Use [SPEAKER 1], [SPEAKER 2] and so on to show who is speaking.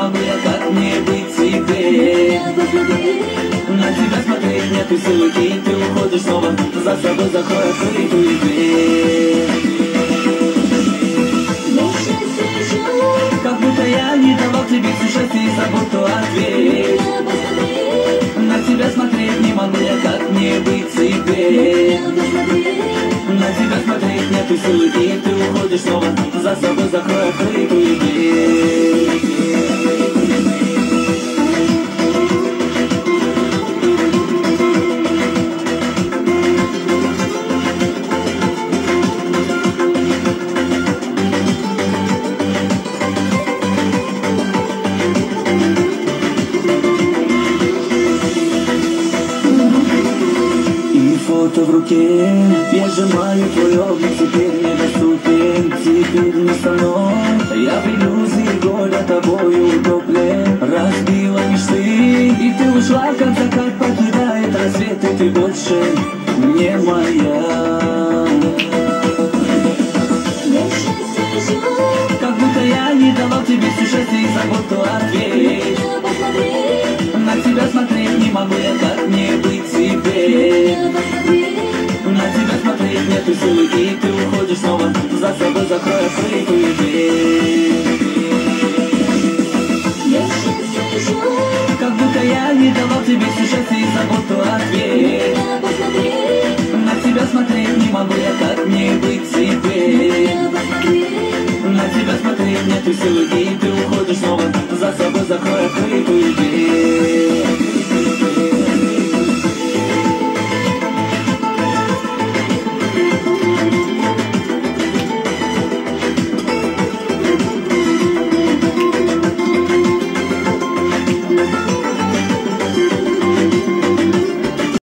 [SPEAKER 1] могу я, как мне быть теперь? На тебя смотреть нету силы, и ты уходишь снова. За собой закрой открытую дверь. Как будто я не давал тебе все счастье и заботу, ответь. На тебя смотреть не могу я, как мне быть теперь? На тебя смотреть нету силы, и ты уходишь снова. За собой закрой открытую дверь. Фото в руке, я сжимаю твой обняк, теперь недоступен, теперь не со мной. Я в иллюзии горя тобою утоплен. Разбила мечты, и ты ушла, как закат покидает рассвет, и ты больше не моя. Как будто я не давал тебе все счастье и заботу, ответь. На тебя смотреть не могу я, как мне быть теперь? На тебя смотреть нету силы, и ты уходишь снова. За собой закрой открытую дверь. Как будто я не давал тебе все счастье и заботу, ответь. На тебя смотреть не могу я, как мне быть теперь? На тебя смотреть нету силы, и ты уходишь снова. За собой закрой открытую дверь.